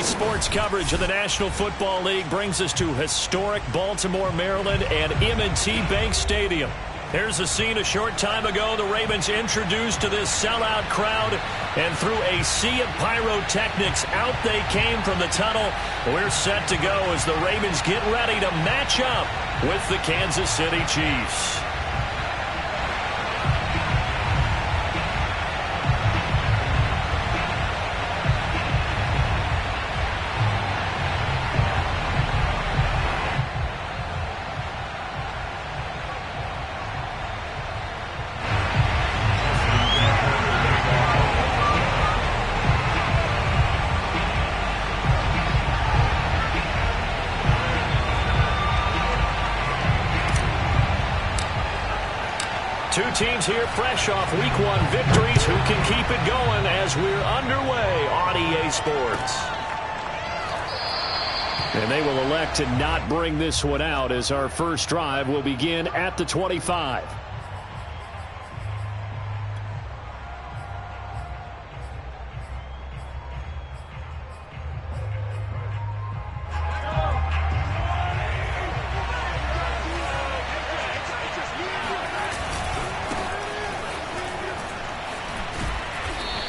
Sports coverage of the National Football League brings us to historic Baltimore, Maryland and M&T Bank Stadium. Here's the scene a short time ago. The Ravens introduced to this sellout crowd, and through a sea of pyrotechnics, out they came from the tunnel. We're set to go as the Ravens get ready to match up with the Kansas City Chiefs. Two teams here fresh off Week 1 victories. Who can keep it going as we're underway on EA Sports? And they will elect to not bring this one out as our first drive will begin at the 25.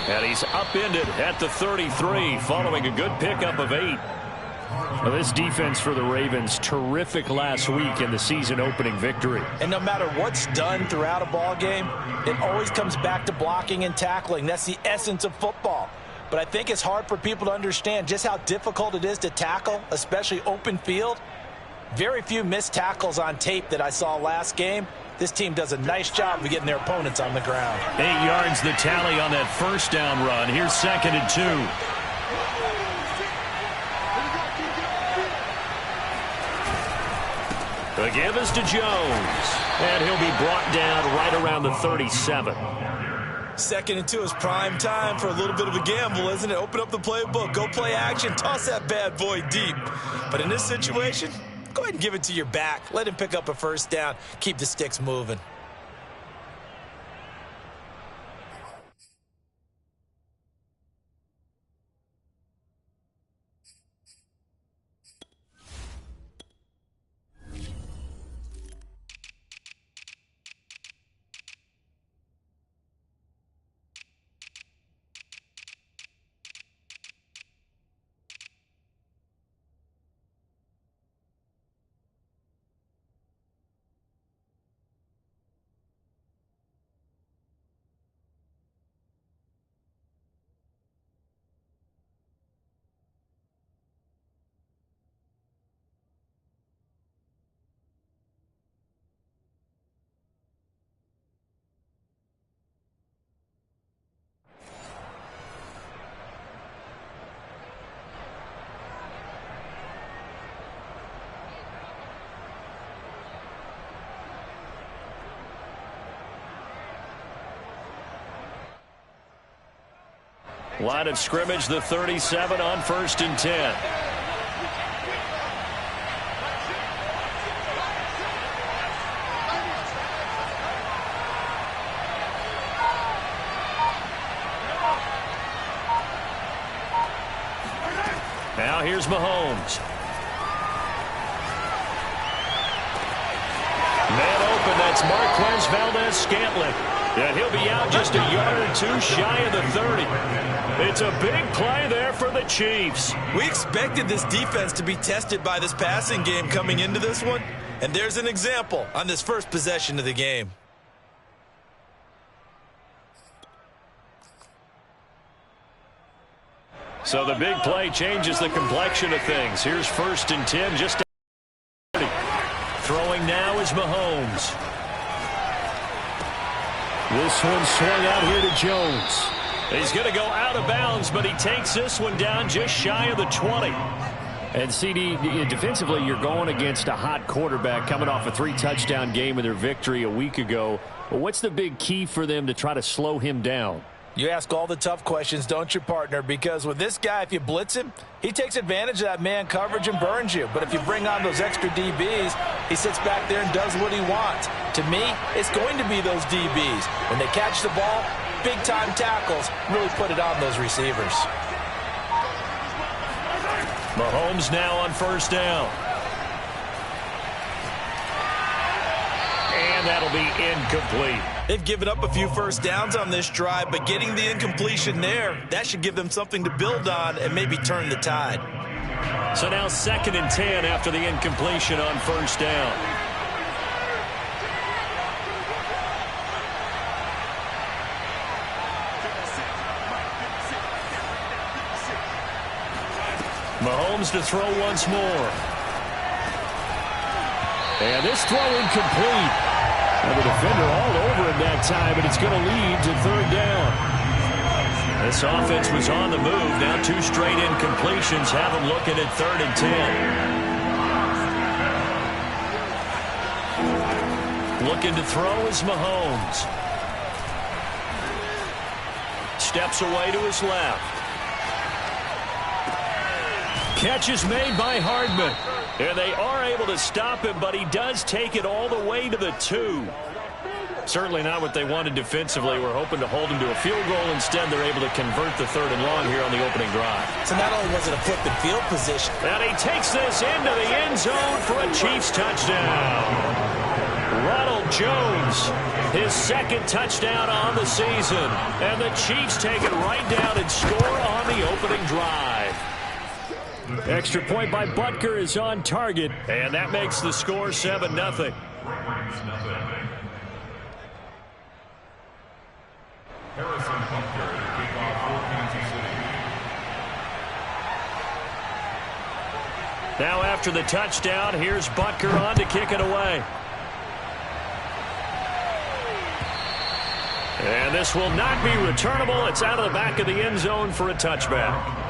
And he's upended at the 33 following a good pickup of 8. Now this defense for the Ravens, terrific last week in the season-opening victory. And no matter what's done throughout a ball game, it always comes back to blocking and tackling. That's the essence of football. But I think it's hard for people to understand just how difficult it is to tackle, especially open field. Very few missed tackles on tape that I saw last game. This team does a nice job of getting their opponents on the ground. 8 yards the tally on that first down run. Here's 2nd and 2. The give is to Jones. And he'll be brought down right around the 37. 2nd and 2 is prime time for a little bit of a gamble, isn't it? Open up the playbook, go play action, toss that bad boy deep. But in this situation, go ahead and give it to your back. Let him pick up a first down. Keep the sticks moving. Line of scrimmage, the 37 on 1st and 10. Now here's Mahomes. Man open, that's Marquez Valdez-Scantling. And he'll be out just a yard or two shy of the 30. It's a big play there for the Chiefs. We expected this defense to be tested by this passing game coming into this one. And there's an example on this first possession of the game. So the big play changes the complexion of things. Here's 1st and 10, just 30. Throwing now is Mahomes. This one swung out here to Jones. He's going to go out of bounds, but he takes this one down just shy of the 20. And CD, defensively, you're going against a hot quarterback coming off a 3-touchdown game in their victory a week ago. But what's the big key for them to try to slow him down? You ask all the tough questions, don't you, partner? Because with this guy, if you blitz him, he takes advantage of that man coverage and burns you. But if you bring on those extra DBs, he sits back there and does what he wants. To me, it's going to be those DBs. When they catch the ball, big-time tackles really put it on those receivers. Mahomes now on first down. And that'll be incomplete. They've given up a few first downs on this drive, but getting the incompletion there, that should give them something to build on and maybe turn the tide. So now 2nd and 10 after the incompletion on first down. Mahomes to throw once more. And this throw incomplete. And the defender all over him that time, and it's going to lead to 3rd down. This offense was on the move. Now 2 straight incompletions have them looking at 3rd and 10. Looking to throw is Mahomes. Steps away to his left. Catch is made by Hardman. And they are able to stop him, but he does take it all the way to the 2. Certainly not what they wanted defensively. We're hoping to hold him to a field goal. Instead, they're able to convert the 3rd and long here on the opening drive. So not only was it a flipping field position. And he takes this into the end zone for a Chiefs touchdown. Ronald Jones, his 2nd touchdown on the season. And the Chiefs take it right down and score on the opening drive. Extra point by Butker is on target, and that makes the score 7-0. Now after the touchdown, here's Butker on to kick it away. And this will not be returnable. It's out of the back of the end zone for a touchback.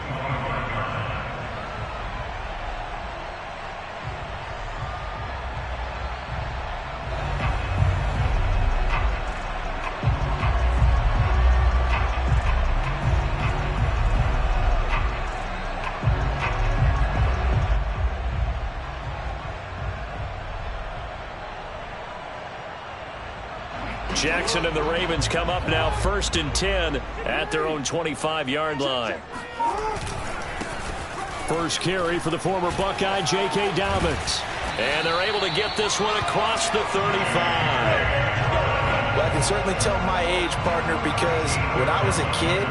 Jackson and the Ravens come up now 1st and 10 at their own 25-yard line. First carry for the former Buckeye, J.K. Dobbins. And they're able to get this one across the 35. Well, I can certainly tell my age, partner, because when I was a kid,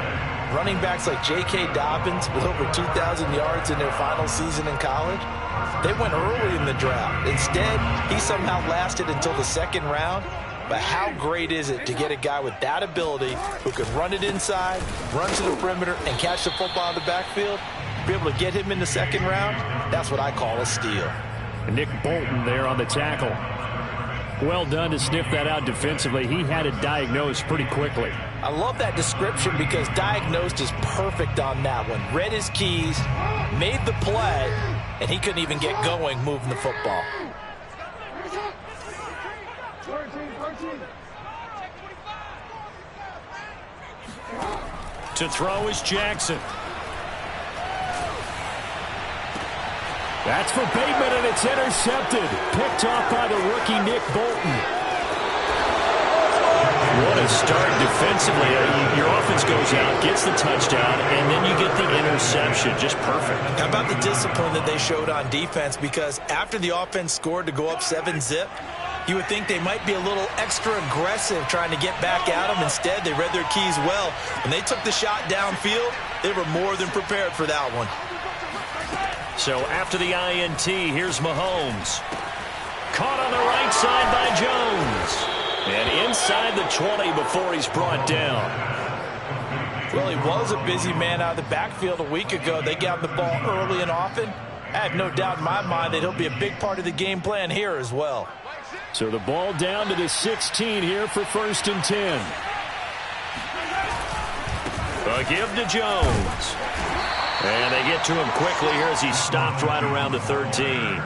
running backs like J.K. Dobbins with over 2,000 yards in their final season in college, they went early in the draft. Instead, he somehow lasted until the 2nd round. But how great is it to get a guy with that ability who can run it inside, run to the perimeter, and catch the football in the backfield? Be able to get him in the 2nd round, that's what I call a steal. Nick Bolton there on the tackle. Well done to sniff that out defensively. He had it diagnosed pretty quickly. I love that description because diagnosed is perfect on that one. Read his keys, made the play, and he couldn't even get going moving the football. To throw is Jackson. That's for Bateman, and it's intercepted. Picked off by the rookie Nick Bolton. What a start defensively. Your offense goes out, gets the touchdown, and then you get the interception. Just perfect. How about the discipline that they showed on defense? Because after the offense scored to go up 7-zip, you would think they might be a little extra aggressive trying to get back at them. Instead, they read their keys well. When they took the shot downfield, they were more than prepared for that one. So after the INT, here's Mahomes. Caught on the right side by Jones. And inside the 20 before he's brought down. Well, he was a busy man out of the backfield a week ago. They got the ball early and often. I have no doubt in my mind that he'll be a big part of the game plan here as well. So the ball down to the 16 here for 1st and 10. A give to Jones. And they get to him quickly here as he stopped right around the 13.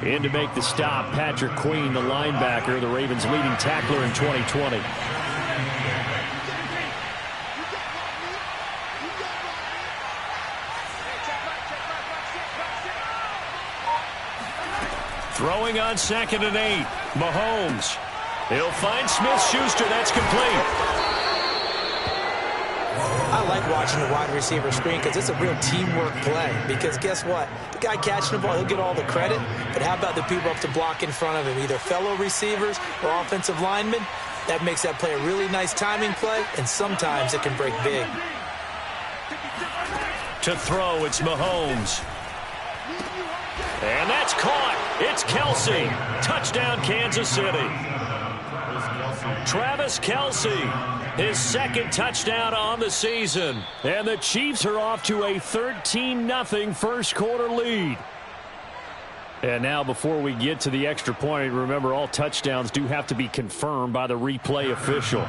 In to make the stop, Patrick Queen, the linebacker, the Ravens' leading tackler in 2020. Throwing on 2nd and 8. Mahomes. He'll find Smith-Schuster. That's complete. I I like watching the wide receiver screen because it's a real teamwork play. Because guess what? The guy catching the ball, he'll get all the credit. But how about the people up to block in front of him, either fellow receivers or offensive linemen? That makes that play a really nice timing play, and sometimes it can break big. To throw, it's Mahomes. And that's caught. It's Kelce. Touchdown, Kansas City. Travis Kelce, his second touchdown on the season. And the Chiefs are off to a 13-0 first quarter lead. And now before we get to the extra point, remember all touchdowns do have to be confirmed by the replay official.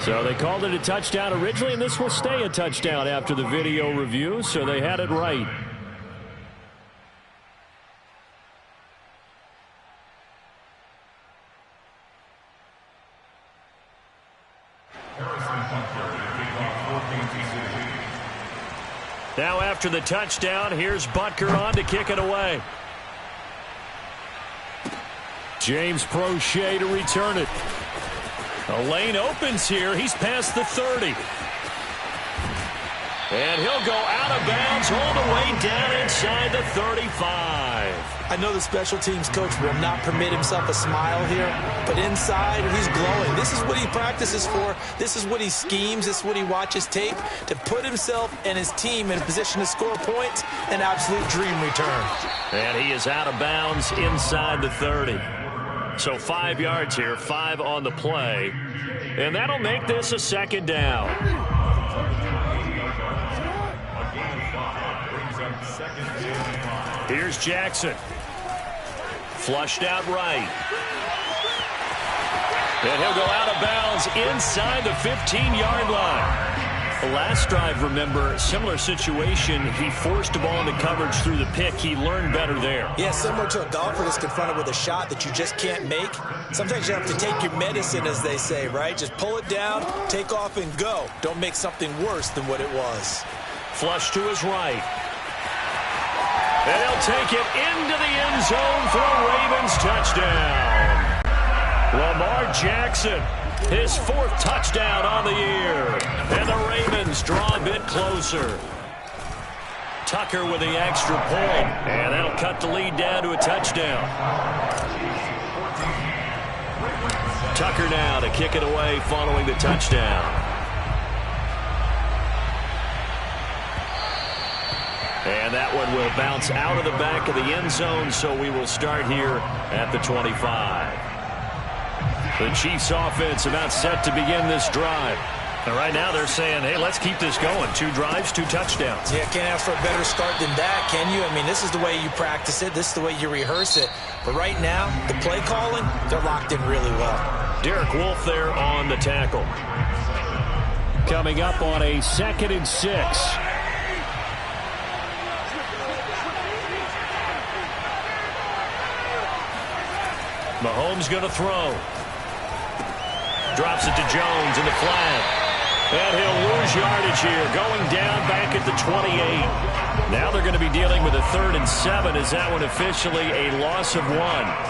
So they called it a touchdown originally, and this will stay a touchdown after the video review, so they had it right. Now after the touchdown, here's Butker on to kick it away. James Prochet to return it. A lane opens here. He's past the 30. And he'll go out of bounds all the way down inside the 35. I know the special teams coach will not permit himself a smile here, but inside he's glowing. This is what he practices for. This is what he schemes. This is what he watches tape to put himself and his team in a position to score points. An absolute dream return. And he is out of bounds inside the 30. So 5 yards here, 5 on the play. And that'll make this a second down. Here's Jackson. Flushed out right. And he'll go out of bounds inside the 15-yard line. The last drive, remember, similar situation. He forced the ball into coverage through the pick. He learned better there. Yeah, similar to a golfer that's confronted with a shot that you just can't make. Sometimes you have to take your medicine, as they say, right? Just pull it down, take off, and go. Don't make something worse than what it was. Flush to his right. And he'll take it into the end zone for a Ravens touchdown. Lamar Jackson, his 4th touchdown on the year. And the Ravens draw a bit closer. Tucker with the extra point. And that'll cut the lead down to a touchdown. Tucker now to kick it away following the touchdown. And that one will bounce out of the back of the end zone, so we will start here at the 25. The Chiefs offense about set to begin this drive. And right now they're saying, hey, let's keep this going. 2 drives, 2 touchdowns. Yeah, can't ask for a better start than that, can you? I mean, this is the way you practice it. This is the way you rehearse it. But right now, the play calling, they're locked in really well. Derek Wolfe there on the tackle. Coming up on a 2nd and 6. Mahomes going to throw. Drops it to Jones in the flat. And he'll lose yardage here, going down back at the 28. Now they're going to be dealing with a 3rd and 7. Is that one officially a loss of 1?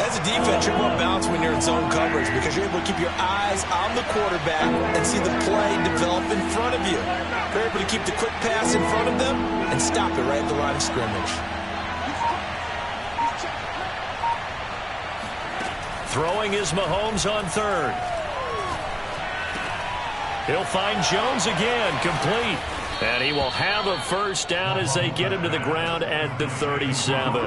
As a defense, you're more balanced when you're in zone coverage because you're able to keep your eyes on the quarterback and see the play develop in front of you. You're able to keep the quick pass in front of them and stop it right at the line of scrimmage. Throwing is Mahomes on 3rd. He'll find Jones again, complete. And he will have a first down as they get him to the ground at the 37.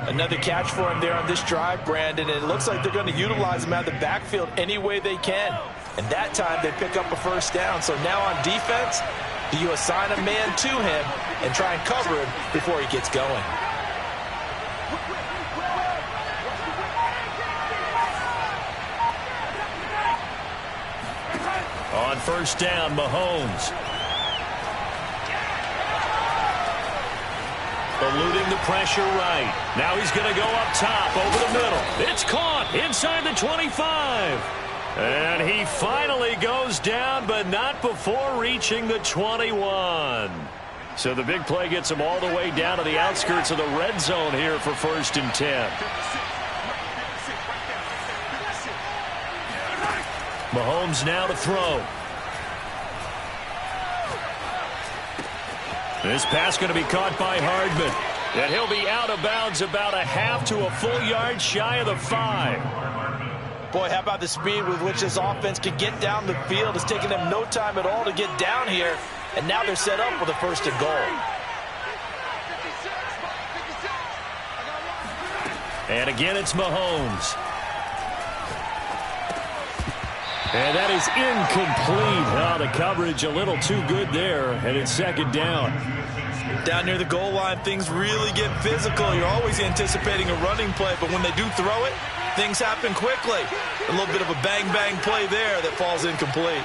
Another catch for him there on this drive, Brandon. And it looks like they're going to utilize him out of the backfield any way they can. And that time they pick up a first down. So now on defense, do you assign a man to him and try and cover him before he gets going? On first down, Mahomes. Eluding the pressure right. Now he's going to go up top over the middle. It's caught inside the 25. And he finally goes down, but not before reaching the 21. So the big play gets them all the way down to the outskirts of the red zone here for 1st and 10. Mahomes now to throw. This pass going to be caught by Hardman. And he'll be out of bounds about a half to a full yard shy of the 5. Boy, how about the speed with which this offense can get down the field? It's taken them no time at all to get down here. And now they're set up with a 1st and goal. And again, it's Mahomes. And that is incomplete. Oh, the coverage a little too good there. And it's 2nd down. Down near the goal line, things really get physical. You're always anticipating a running play, but when they do throw it, things happen quickly. A little bit of a bang-bang play there that falls incomplete.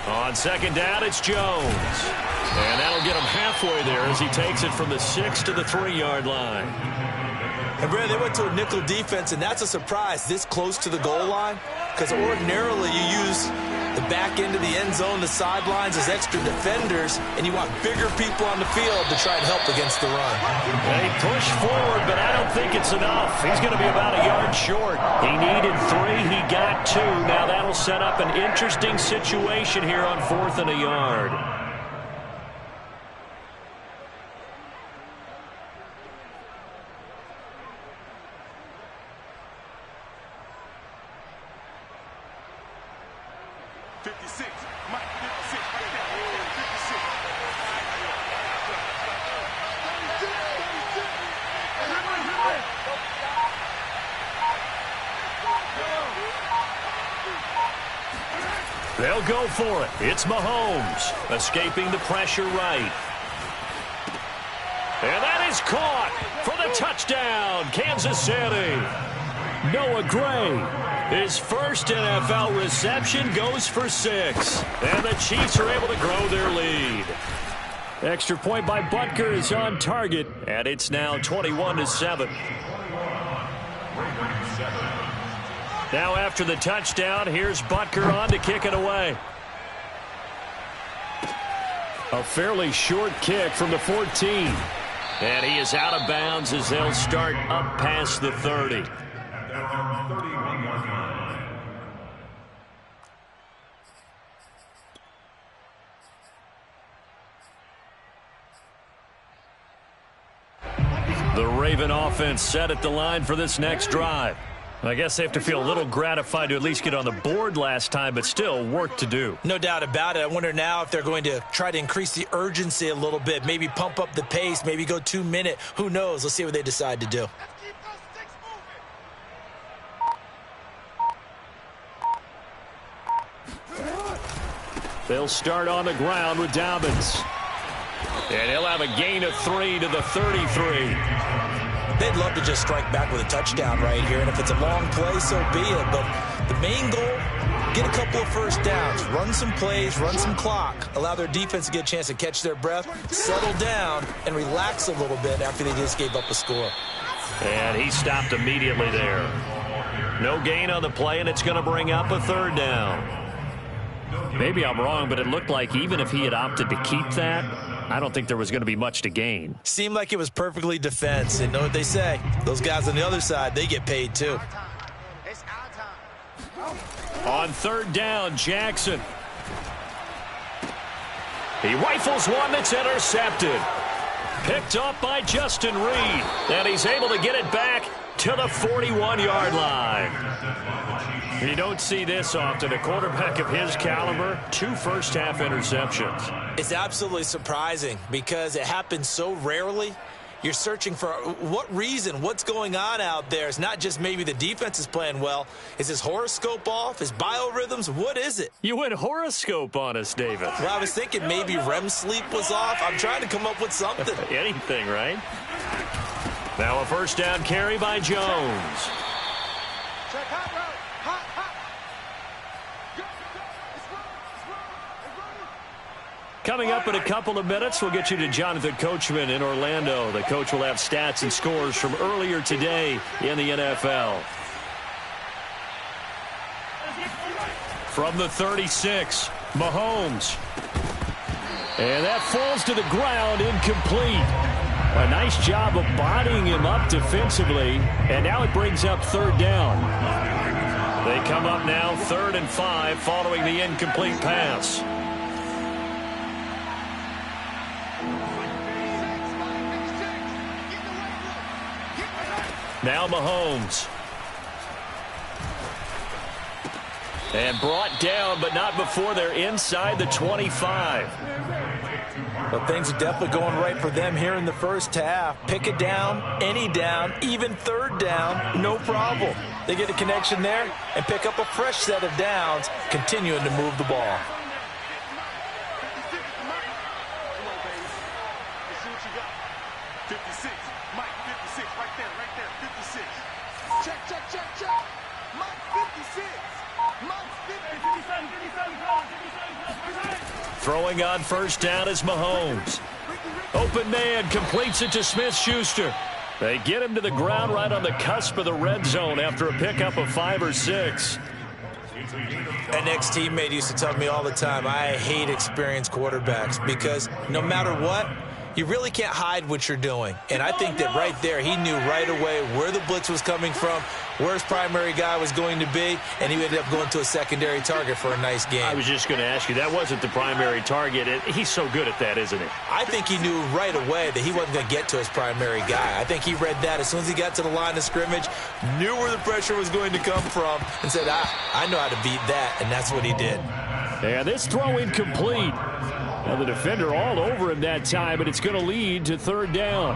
On 2nd down, it's Jones. And that'll get him halfway there as he takes it from the 6 to the 3-yard line. And, Brad, they went to a nickel defense, and that's a surprise this close to the goal line, because ordinarily you use the back end of the end zone, the sidelines as extra defenders, and you want bigger people on the field to try and help against the run. They push forward, but I don't think it's enough. He's going to be about a yard short. He needed 3. He got 2. Now that'll set up an interesting situation here on 4th and a yard. They'll go for it. It's Mahomes escaping the pressure right. And that is caught for the touchdown, Kansas City. Noah Gray, his first NFL reception, goes for 6. And the Chiefs are able to grow their lead. Extra point by Butker is on target, and it's now 21-7. Now after the touchdown, here's Butker on to kick it away. A fairly short kick from the 14. And he is out of bounds as they'll start up past the 30. The Raven offense set at the line for this next drive. I guess they have to feel a little gratified to at least get on the board last time, but still work to do. No doubt about it. I wonder now if they're going to try to increase the urgency a little bit, maybe pump up the pace, maybe go 2-minute. Who knows? Let's see what they decide to do. They'll start on the ground with Dobbins. And he'll have a gain of 3 to the 33. They'd love to just strike back with a touchdown right here, and if it's a long play, so be it. But the main goal, get a couple of first downs, run some plays, run some clock, allow their defense to get a chance to catch their breath, settle down, and relax a little bit after they just gave up a score. And he stopped immediately there. No gain on the play, and it's going to bring up a 3rd down. Maybe I'm wrong, but it looked like even if he had opted to keep that, I don't think there was going to be much to gain. Seemed like it was perfectly defense. And know what they say? Those guys on the other side, they get paid too. On 3rd down, Jackson. He rifles one that's intercepted. Picked up by Justin Reed. And he's able to get it back to the 41-yard line. You don't see this often. A quarterback of his caliber, 2 first-half interceptions. It's absolutely surprising because it happens so rarely. You're searching for what reason, what's going on out there. It's not just maybe the defense is playing well. Is his horoscope off? His biorhythms? What is it? You went horoscope on us, David. Well, I was thinking maybe REM sleep was off. I'm trying to come up with something. Anything, right? Now a 1st down carry by Jones. Coming up in a couple of minutes, we'll get you to Jonathan Coachman in Orlando. The coach will have stats and scores from earlier today in the NFL. From the 36, Mahomes. And that falls to the ground, incomplete. A nice job of bodying him up defensively, and now it brings up third down. They come up now 3rd and 5 following the incomplete pass. Now Mahomes. And brought down, but not before they're inside the 25. But things are definitely going right for them here in the first half. Pick it down, any down, even third down, no problem. They get a connection there and pick up a fresh set of downs, continuing to move the ball. Throwing on first down is Mahomes. Open man completes it to Smith-Schuster. They get him to the ground right on the cusp of the red zone after a pickup of 5 or 6. An ex-teammate used to tell me all the time, I hate experienced quarterbacks because no matter what, you really can't hide what you're doing. And I think that right there, he knew right away where the blitz was coming from, where his primary guy was going to be, and he ended up going to a secondary target for a nice game. I was just going to ask you, that wasn't the primary target. He's so good at that, isn't he? I think he knew right away that he wasn't going to get to his primary guy. I think he read that as soon as he got to the line of scrimmage, knew where the pressure was going to come from, and said, I know how to beat that, and that's what he did. And this throw incomplete. Now the defender all over him that time, but it's going to lead to third down.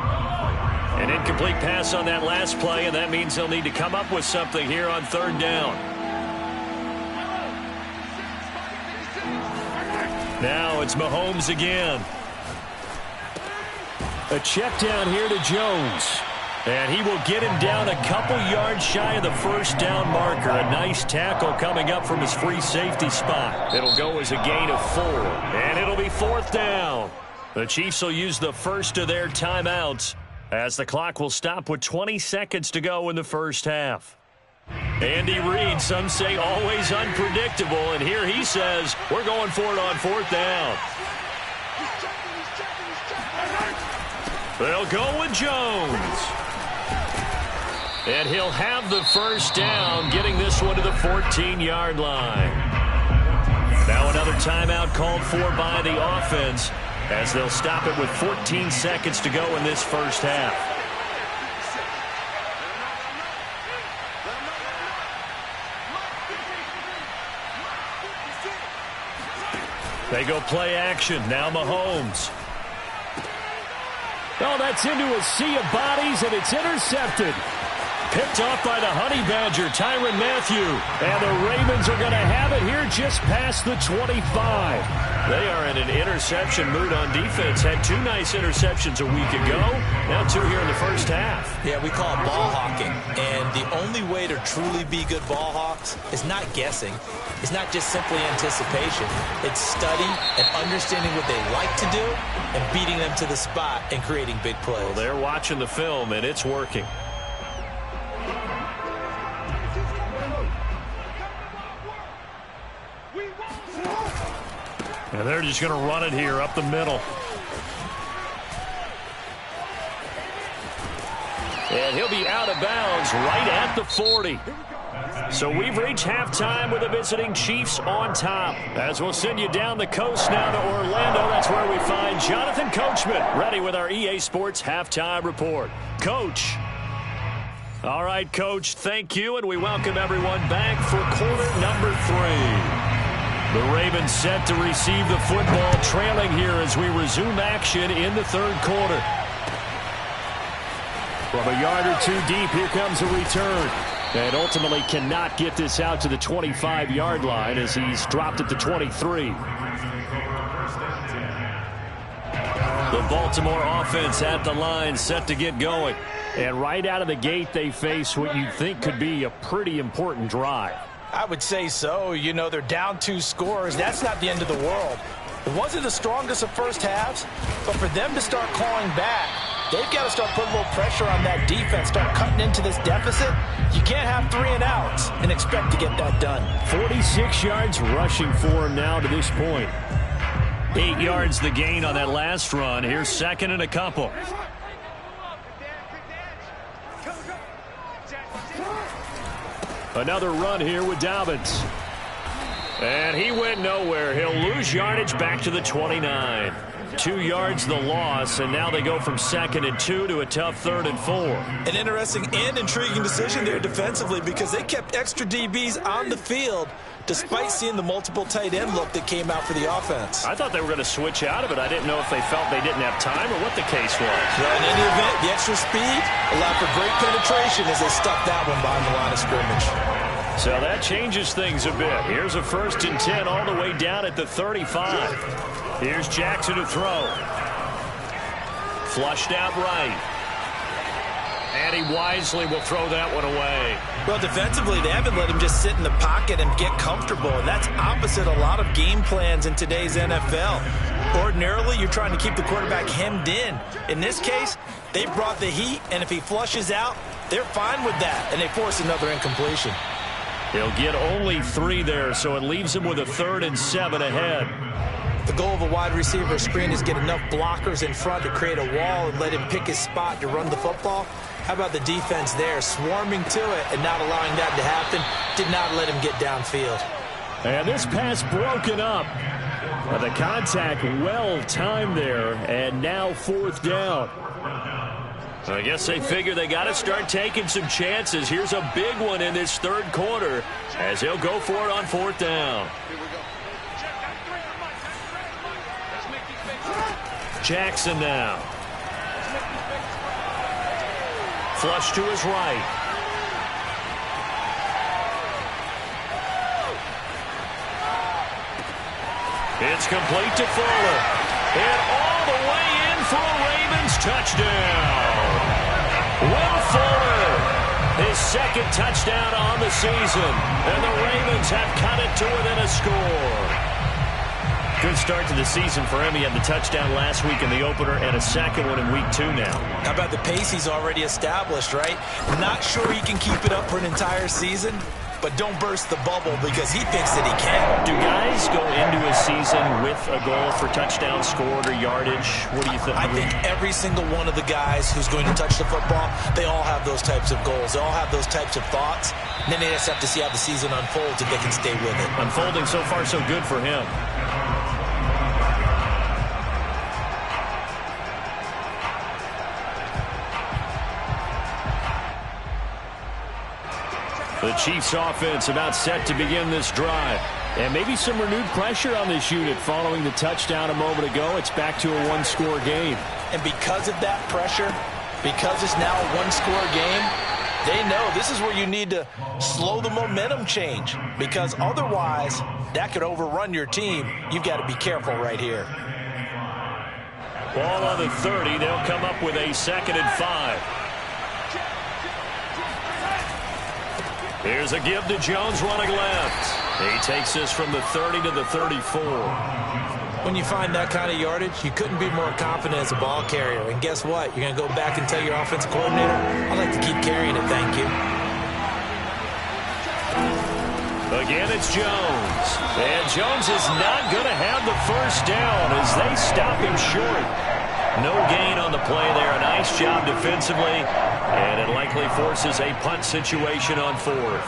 An incomplete pass on that last play, and that means they'll need to come up with something here on third down. Now it's Mahomes again. A check down here to Jones. And he will get him down a couple yards shy of the first down marker. A nice tackle coming up from his free safety spot. It'll go as a gain of 4. And it'll be fourth down. The Chiefs will use the first of their timeouts as the clock will stop with 20 seconds to go in the first half. Andy Reid, some say always unpredictable. And here he says, we're going for it on fourth down. They'll go with Jones. And he'll have the first down, getting this one to the 14-yard line. Now another timeout called for by the offense as they'll stop it with 14 seconds to go in this first half. They go play action. Now Mahomes. Oh, that's into a sea of bodies, and it's intercepted. Picked off by the Honey Badger, Tyrann Mathieu. And the Ravens are going to have it here just past the 25. They are in an interception mood on defense. Had 2 nice interceptions a week ago. Now 2 here in the first half. Yeah, we call it ball hawking. And the only way to truly be good ball hawks is not guessing. It's not just simply anticipation. It's study and understanding what they like to do and beating them to the spot and creating big plays. Well, they're watching the film, and it's working. And they're just going to run it here up the middle. And he'll be out of bounds right at the 40. So we've reached halftime with the visiting Chiefs on top. As we'll send you down the coast now to Orlando. That's where we find Jonathan Coachman ready with our EA Sports halftime report. Coach. All right, Coach, thank you, and we welcome everyone back for quarter number 3. The Ravens set to receive the football, trailing here as we resume action in the third quarter. From a yard or 2 deep, here comes a return. And ultimately cannot get this out to the 25-yard line as he's dropped at the 23. The Baltimore offense at the line, set to get going. And right out of the gate, they face what you'd think could be a pretty important drive. I would say so. You know, they're down 2 scores. That's not the end of the world. It wasn't the strongest of first halves, but for them to start clawing back, They've got to start putting a little pressure on that defense, start cutting into this deficit. You can't have 3 and outs and expect to get that done. 46 yards rushing for him now to this point. 8 yards the gain on that last run. Here's second and a couple. Another run here with Dobbins. And he went nowhere. He'll lose yardage back to the 29. 2 yards the loss, and now they go from 2nd and 2 to a tough 3rd and 4. An interesting and intriguing decision there defensively because they kept extra DBs on the field despite seeing the multiple tight end look that came out for the offense. I thought they were going to switch out of it. I didn't know if they felt they didn't have time or what the case was. Well, in any event, the extra speed allowed for great penetration as they stuck that one behind the line of scrimmage. So that changes things a bit. Here's a 1st and 10 all the way down at the 35. Here's Jackson to throw. Flushed out right. And he wisely will throw that one away. Well, defensively, they haven't let him just sit in the pocket and get comfortable. And that's opposite a lot of game plans in today's NFL. Ordinarily, you're trying to keep the quarterback hemmed in. In this case, they brought the heat, and if he flushes out, they're fine with that, and they force another incompletion. He'll get only 3 there, so it leaves him with a 3rd and 7 ahead. The goal of a wide receiver screen is get enough blockers in front to create a wall and let him pick his spot to run the football. How about the defense there, swarming to it and not allowing that to happen? Did not let him get downfield. And this pass broken up. The contact well timed there, and now 4th down. I guess they figure they got to start taking some chances. Here's a big one in this 3rd quarter as he'll go for it on 4th down. Jackson now. Flush to his right. It's complete to Fuller. And all the way in for a Ravens touchdown. Will Fuller, his 2nd touchdown on the season. And the Ravens have cut it to within a score. Good start to the season for him. He had the touchdown last week in the opener and a 2nd one in week 2 now. How about the pace he's already established, right? Not sure he can keep it up for an entire season, but don't burst the bubble because he thinks that he can. Do guys go into a season with a goal for touchdown scored or yardage? What do you think? I think every single one of the guys who's going to touch the football, they all have those types of goals. They all have those types of thoughts. And then they just have to see how the season unfolds if they can stay with it. Unfolding so far so good for him. The Chiefs offense about set to begin this drive. And maybe some renewed pressure on this unit following the touchdown a moment ago. It's back to a 1-score game. And because of that pressure, because it's now a 1-score game, they know this is where you need to slow the momentum change. Because otherwise, that could overrun your team. You've got to be careful right here. Ball on the 30. They'll come up with a 2nd and 5. Here's a give to Jones running left. He takes this from the 30 to the 34. When you find that kind of yardage, you couldn't be more confident as a ball carrier. And guess what? You're going to go back and tell your offensive coordinator, I'd like to keep carrying it, thank you. Again, it's Jones. And Jones is not going to have the 1st down as they stop him short. No gain on the play there. A nice job defensively. And it likely forces a punt situation on 4th.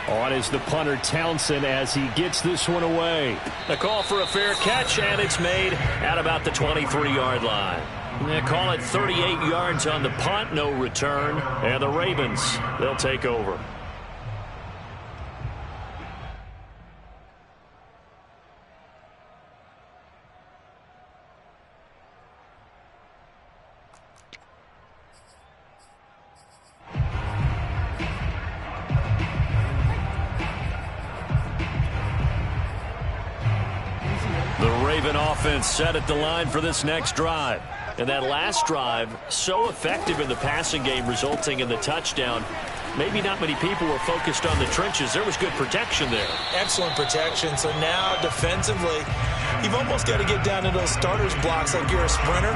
On is the punter Townsend as he gets this one away. The call for a fair catch, and it's made at about the 23-yard line. They call it 38 yards on the punt, no return. And the Ravens, they'll take over. Offense set at the line for this next drive. And that last drive, so effective in the passing game, resulting in the touchdown. Maybe not many people were focused on the trenches. There was good protection there. Excellent protection. So now defensively, You've almost got to get down to those starters blocks like you're a sprinter.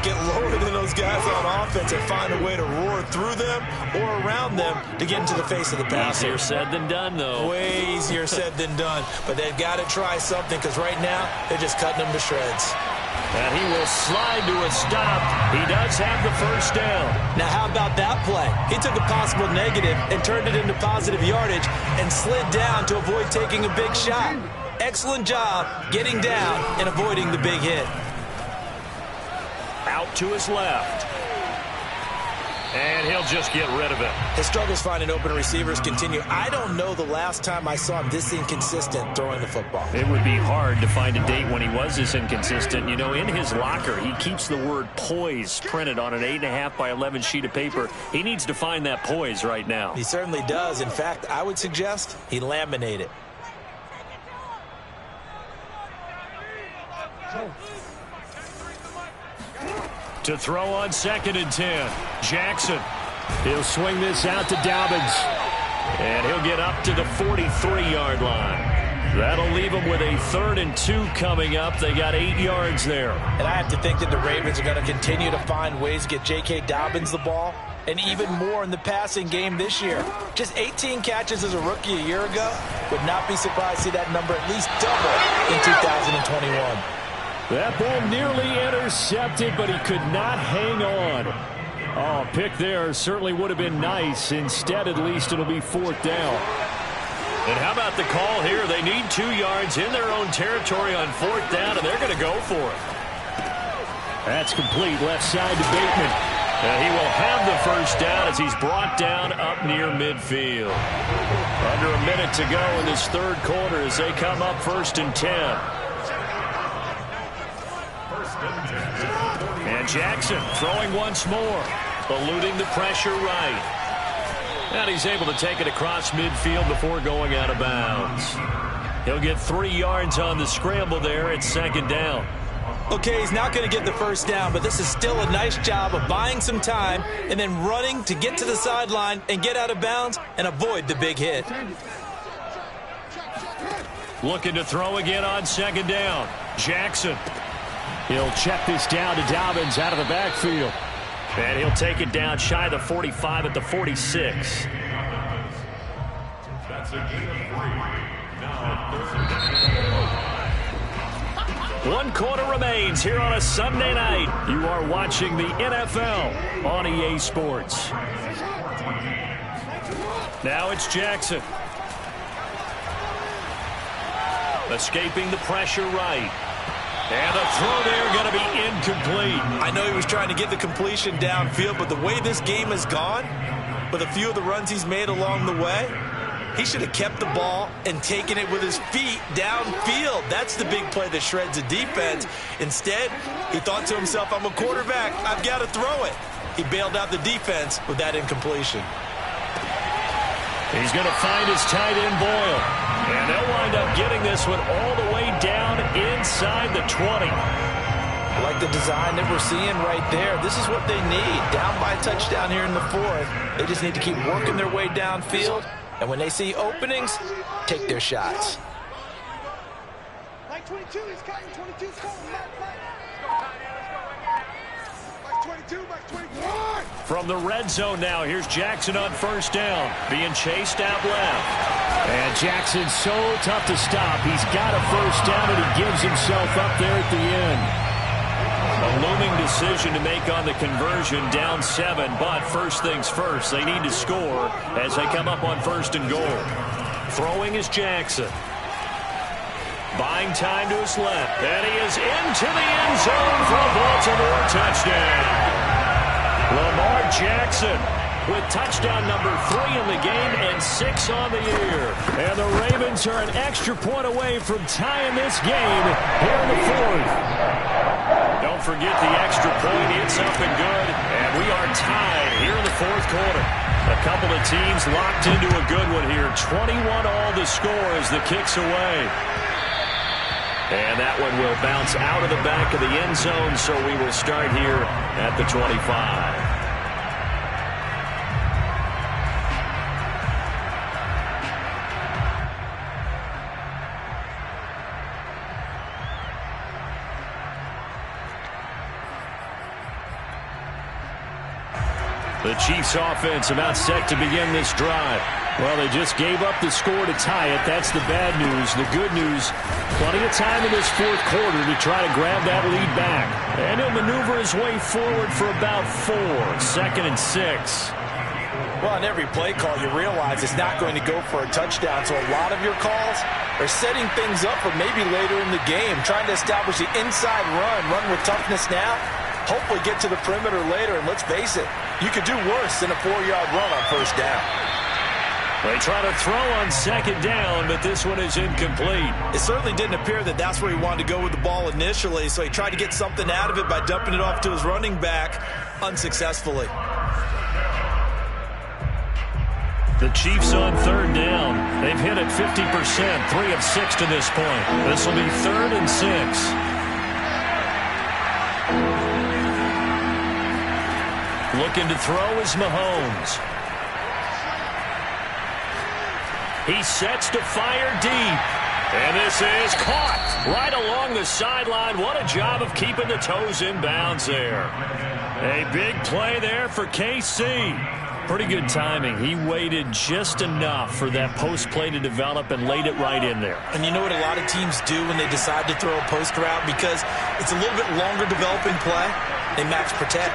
Get lower than those guys on offense and find a way to roar through them or around them to get into the face of the passer. Easier said than done, though. Way easier said than done. But they've got to try something because right now they're just cutting them to shreds. And he will slide to a stop. He does have the first down. Now, how about that play? He took a possible negative and turned it into positive yardage and slid down to avoid taking a big shot. Excellent job getting down and avoiding the big hit. Out to his left. And he'll just get rid of it. His struggles finding open receivers continue. I don't know the last time I saw him this inconsistent throwing the football. It would be hard to find a date when he was this inconsistent. You know, in his locker, he keeps the word poise printed on an 8.5 by 11 sheet of paper. He needs to find that poise right now. He certainly does. In fact, I would suggest he laminate it. To throw on 2nd and 10. Jackson. He'll swing this out to Dobbins. And he'll get up to the 43-yard line. That'll leave him with a 3rd and 2 coming up. They got 8 yards there. And I have to think that the Ravens are going to continue to find ways to get J.K. Dobbins the ball, and even more in the passing game this year. Just 18 catches as a rookie a year ago. Would not be surprised to see that number at least double in 2021. That ball nearly intercepted, but he could not hang on. Oh, pick there certainly would have been nice. Instead, at least it'll be 4th down. And how about the call here? They need 2 yards in their own territory on 4th down, and they're going to go for it. That's complete. Left side to Bateman. And he will have the first down as he's brought down up near midfield. Under a minute to go in this 3rd quarter as they come up 1st and 10. And Jackson throwing once more, eluding the pressure right. And he's able to take it across midfield before going out of bounds. He'll get 3 yards on the scramble there at 2nd down. Okay, he's not going to get the first down, but this is still a nice job of buying some time and then running to get to the sideline and get out of bounds and avoid the big hit. Looking to throw again on 2nd down. Jackson. He'll check this down to Dobbins out of the backfield. And he'll take it down shy of the 45 at the 46. One quarter remains here on a Sunday night. You are watching the NFL on EA Sports. Now it's Jackson. Escaping the pressure right. And the throw there going to be incomplete. I know he was trying to get the completion downfield, but the way this game has gone, with a few of the runs he's made along the way, he should have kept the ball and taken it with his feet downfield. That's the big play that shreds the defense. Instead, he thought to himself, I'm a quarterback, I've got to throw it. He bailed out the defense with that incompletion. He's going to find his tight end Boyle. And they'll wind up getting this one all the way down inside the 20. I like the design that we're seeing right there. This is what they need. Down by a touchdown here in the 4th. They just need to keep working their way downfield. And when they see openings, take their shots. Like 22, he's cutting. 22, he's cutting. Like 21. From the red zone now, here's Jackson on 1st down. Being chased out left. And Jackson's so tough to stop. He's got a first down, and he gives himself up there at the end. A looming decision to make on the conversion, down 7. But first things first, they need to score as they come up on 1st and goal. Throwing is Jackson. Buying time to his left. And he is into the end zone for a Baltimore touchdown. Lamar Jackson with touchdown number 3 in the game and 6 on the year. And the Ravens are an extra point away from tying this game here in the 4th. Don't forget the extra point. It's up and good. And we are tied here in the 4th quarter. A couple of teams locked into a good one here. 21 all the score as the kick's away. And that one will bounce out of the back of the end zone, so we will start here at the 25. The Chiefs offense about set to begin this drive. Well, they just gave up the score to tie it. That's the bad news. The good news, plenty of time in this fourth quarter to try to grab that lead back. And he'll maneuver his way forward for about 4. 2nd and 6. Well, on every play call, you realize it's not going to go for a touchdown. So a lot of your calls are setting things up for maybe later in the game, trying to establish the inside run with toughness now, hopefully get to the perimeter later. And let's face it, you could do worse than a 4-yard run on first down. They try to throw on 2nd down, but this one is incomplete. It certainly didn't appear that that's where he wanted to go with the ball initially, so he tried to get something out of it by dumping it off to his running back unsuccessfully. The Chiefs on 3rd down. They've hit it 50%, 3 of 6 to this point. This will be 3rd and 6. Looking to throw is Mahomes. He sets to fire deep. And this is caught right along the sideline. What a job of keeping the toes in bounds there. A big play there for KC. Pretty good timing. He waited just enough for that post play to develop and laid it right in there. And you know what a lot of teams do when they decide to throw a post route? Because it's a little bit longer developing play, they max protect.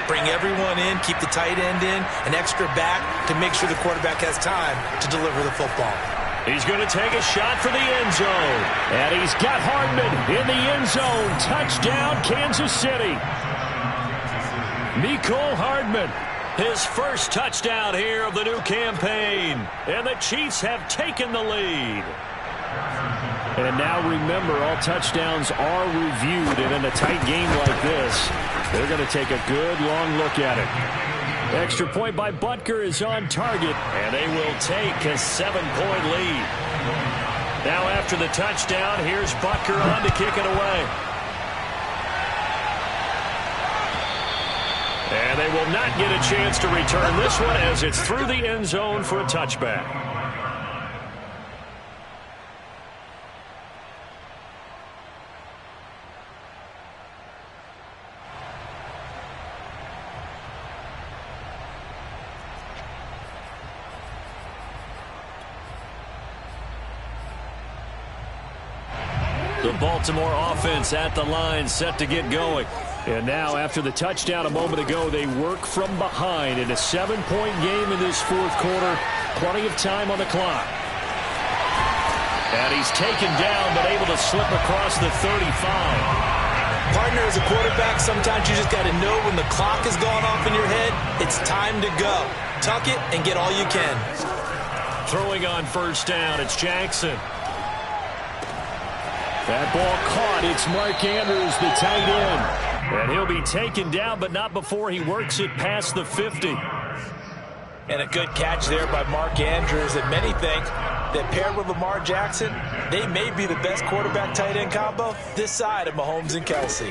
Bring everyone in, keep the tight end in, an extra back to make sure the quarterback has time to deliver the football. He's going to take a shot for the end zone. And he's got Hardman in the end zone. Touchdown, Kansas City. Mecole Hardman, his first touchdown here of the new campaign. And the Chiefs have taken the lead. And now remember, all touchdowns are reviewed. And in a tight game like this, they're going to take a good long look at it. Extra point by Butker is on target, and they will take a 7-point lead. Now after the touchdown, here's Butker on to kick it away. And they will not get a chance to return this one as it's through the end zone for a touchback. The Baltimore offense at the line, set to get going. And now, after the touchdown a moment ago, they work from behind in a 7-point game in this fourth quarter. Plenty of time on the clock. And he's taken down, but able to slip across the 35. Partner, as a quarterback, sometimes you just got to know when the clock has gone off in your head, it's time to go. Tuck it and get all you can. Throwing on first down, it's Jackson. That ball caught. It's Mark Andrews, the tight end. And he'll be taken down, but not before he works it past the 50. And a good catch there by Mark Andrews. And many think that paired with Lamar Jackson, they may be the best quarterback-tight end combo this side of Mahomes and Kelsey.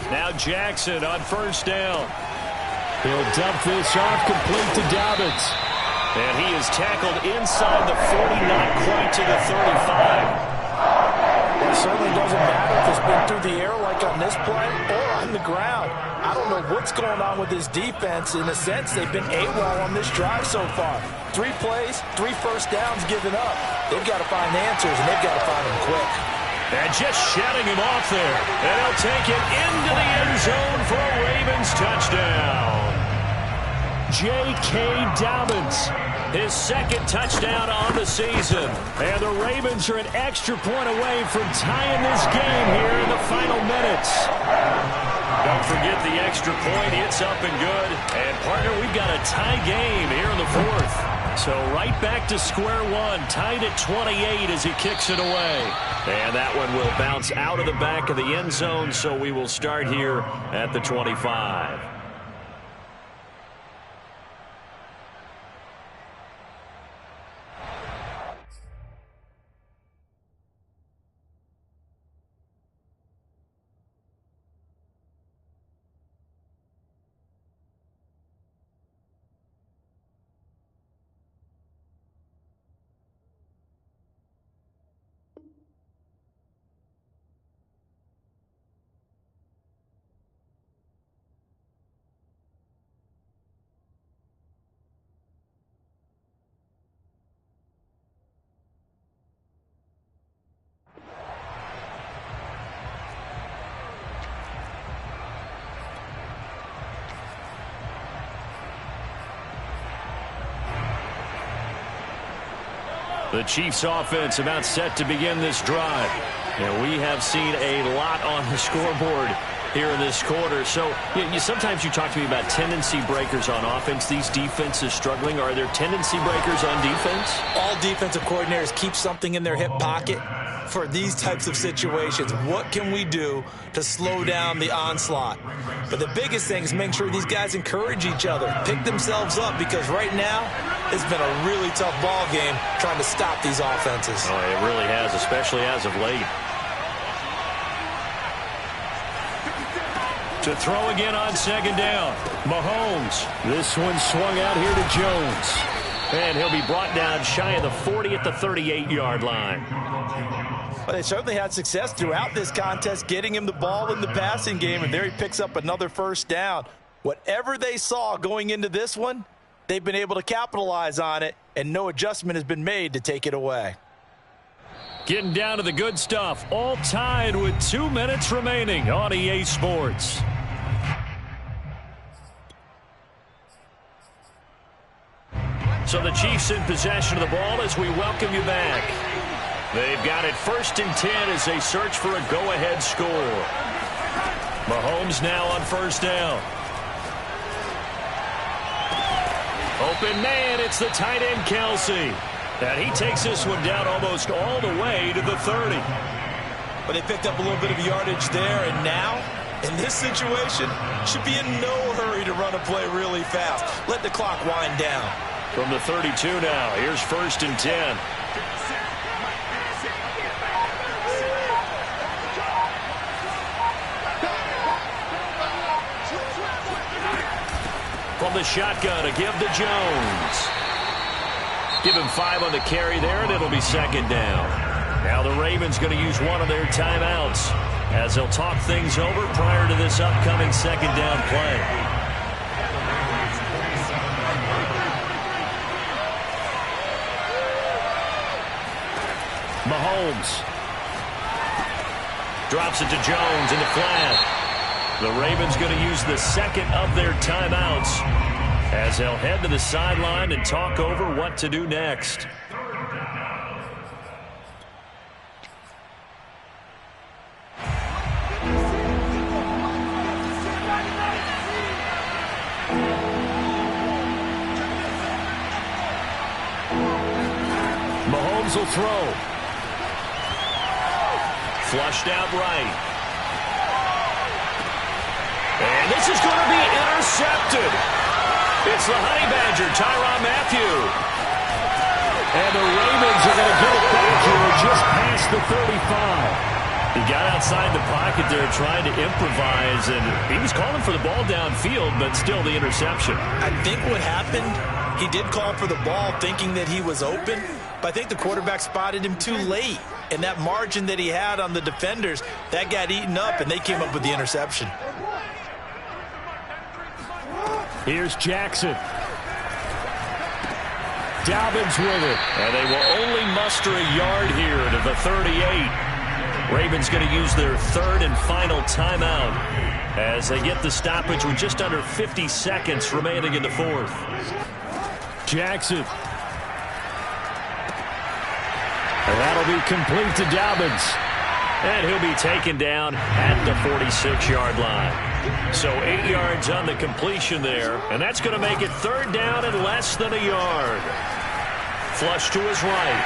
Now Jackson on first down. He'll dump this off complete to Dobbins. And he is tackled inside the 40, not quite to the 35. It certainly doesn't matter if it's been through the air like on this play or on the ground. I don't know what's going on with this defense. In a sense, they've been AWOL on this drive so far. 3 plays, 3 first downs given up. They've got to find answers, and they've got to find them quick. And just shutting him off there. And he'll take it into the end zone for a Ravens touchdown. J.K. Dobbins, his second touchdown on the season. And the Ravens are an extra point away from tying this game here in the final minutes. Don't forget the extra point. It's up and good. And, partner, we've got a tie game here in the fourth. So right back to square one, tied at 28 as he kicks it away. And that one will bounce out of the back of the end zone, so we will start here at the 25. The Chiefs offense about set to begin this drive. And we have seen a lot on the scoreboard here in this quarter. So sometimes you talk to me about tendency breakers on offense. These defenses struggling. Are there tendency breakers on defense? All defensive coordinators keep something in their hip pocket for these types of situations. What can we do to slow down the onslaught? But the biggest thing is making sure these guys encourage each other, pick themselves up, because right now it's been a really tough ball game trying to stop these offenses. Oh, it really has, especially as of late. To throw again on second down. Mahomes. This one swung out here to Jones. And he'll be brought down shy of the 40 at the 38-yard line. Well, they certainly had success throughout this contest getting him the ball in the passing game, and there he picks up another first down. Whatever they saw going into this one, they've been able to capitalize on it, and no adjustment has been made to take it away. Getting down to the good stuff. All tied with 2 minutes remaining on EA Sports. So the Chiefs in possession of the ball as we welcome you back. They've got it 1st and 10 as they search for a go-ahead score. Mahomes now on first down. Open man, it's the tight end Kelsey. And he takes this one down almost all the way to the 30. But they picked up a little bit of yardage there, and now, in this situation, should be in no hurry to run a play really fast. Let the clock wind down. From the 32 now, here's 1st and 10. From the shotgun, a give to Jones. Give him 5 on the carry there, and it'll be second down. Now the Ravens going to use one of their timeouts as they'll talk things over prior to this upcoming second down play. Mahomes drops it to Jones in the flat. The Ravens going to use the second of their timeouts as they'll head to the sideline and talk over what to do next. Mahomes will throw. Flushed out right. And this is going to be intercepted. It's the Honey Badger, Tyrann Mathieu. And the Ravens are going to get it back here just past the 35. He got outside the pocket there trying to improvise, and he was calling for the ball downfield, but still the interception. I think what happened, he did call for the ball thinking that he was open, but I think the quarterback spotted him too late. And that margin that he had on the defenders, that got eaten up, and they came up with the interception. Here's Jackson. Dobbins with it. And they will only muster a yard here to the 38. Ravens going to use their 3rd and final timeout as they get the stoppage with just under 50 seconds remaining in the 4th. Jackson. And that'll be complete to Dobbins. And he'll be taken down at the 46-yard line. So 8 yards on the completion there. And that's going to make it 3rd down and less than a yard. Flush to his right.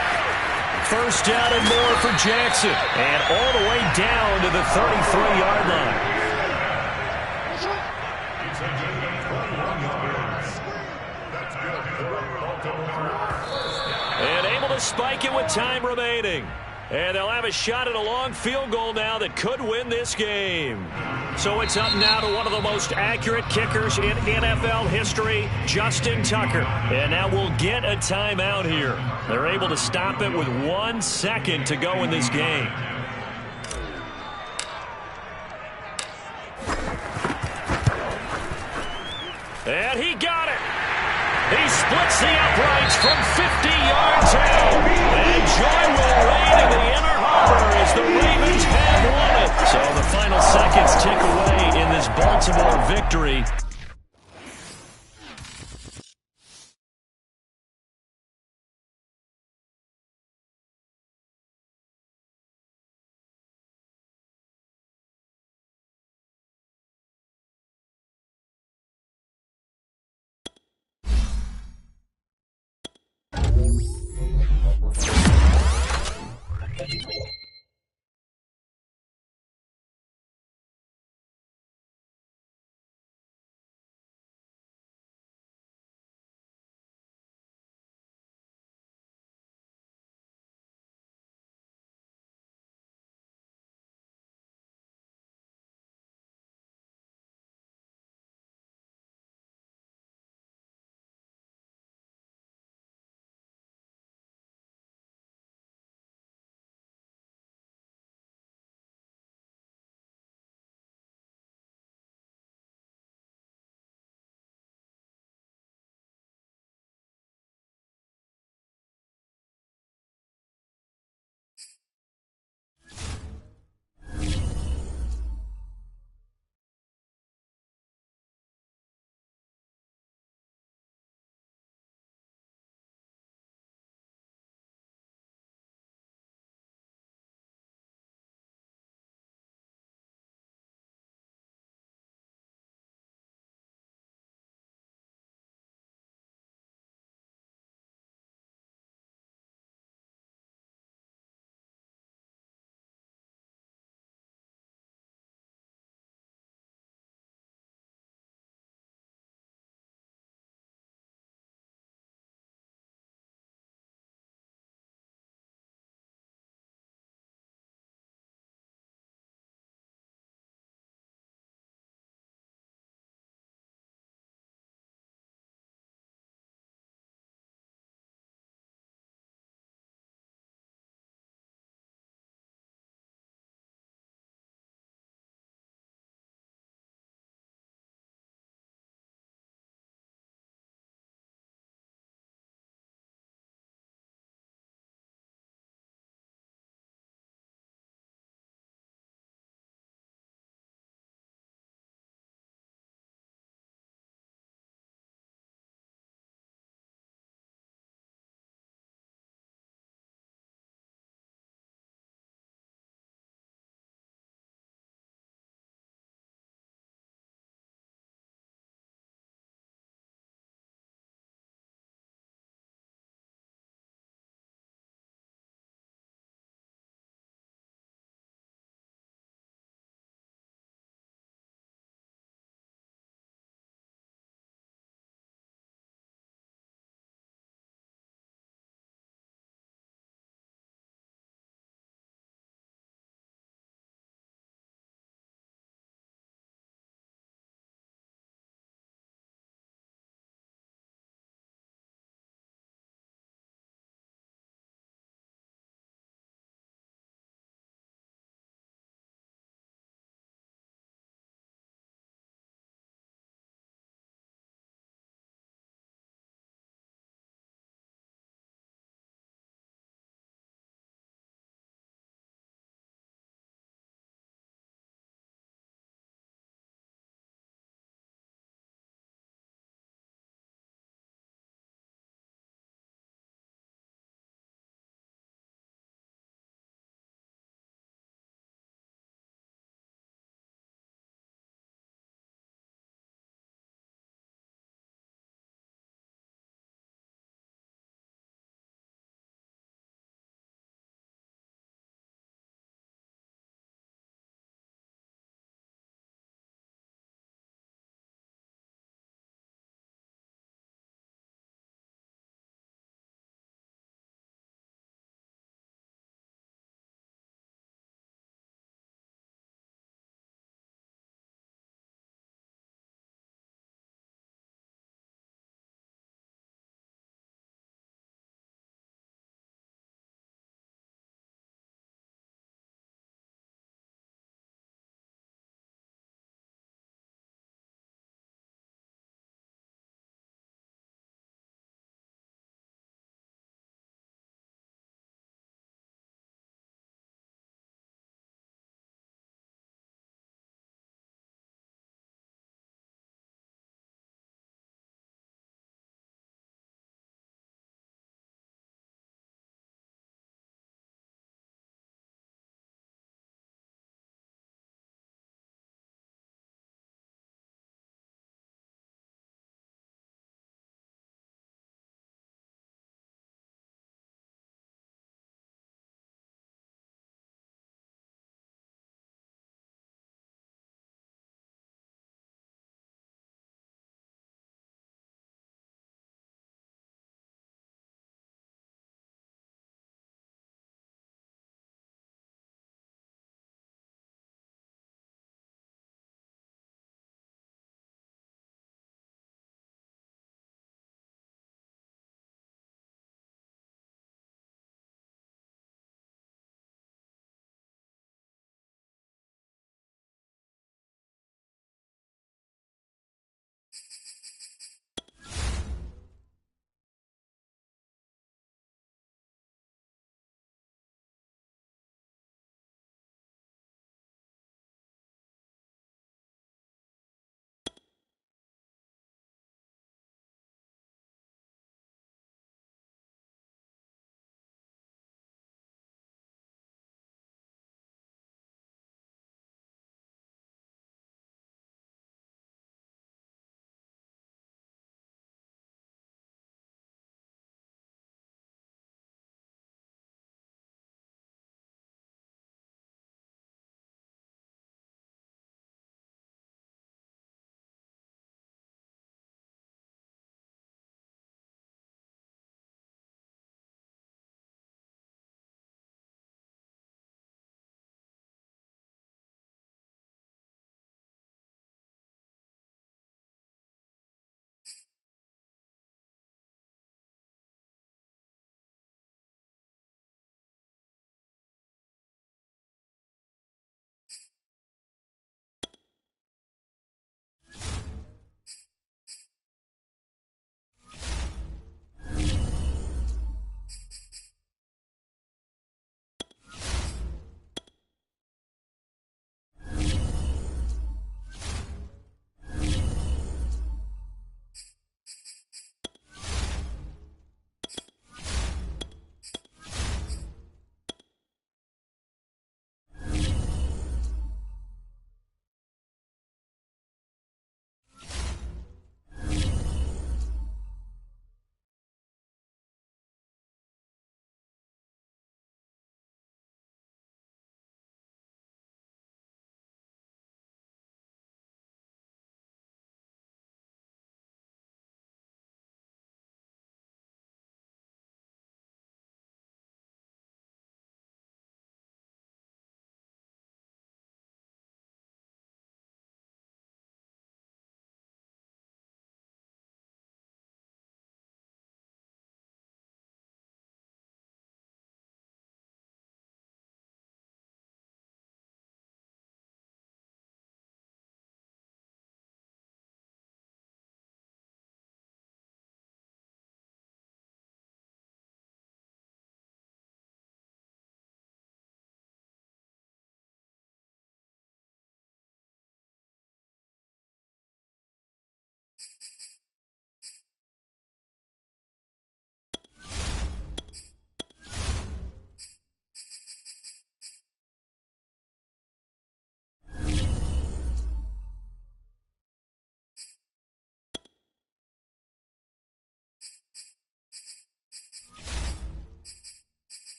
1st down and more for Jackson. And all the way down to the 33-yard line. And able to spike it with time remaining. And they'll have a shot at a long field goal now that could win this game. So it's up now to one of the most accurate kickers in NFL history, Justin Tucker. And now we'll get a timeout here. They're able to stop it with 1 second to go in this game. And he got it. He splits the uprights from 50 yards out. And joy will reign in the Inner Harbor as the Ravens have won it. So the final seconds tick away in this Baltimore victory.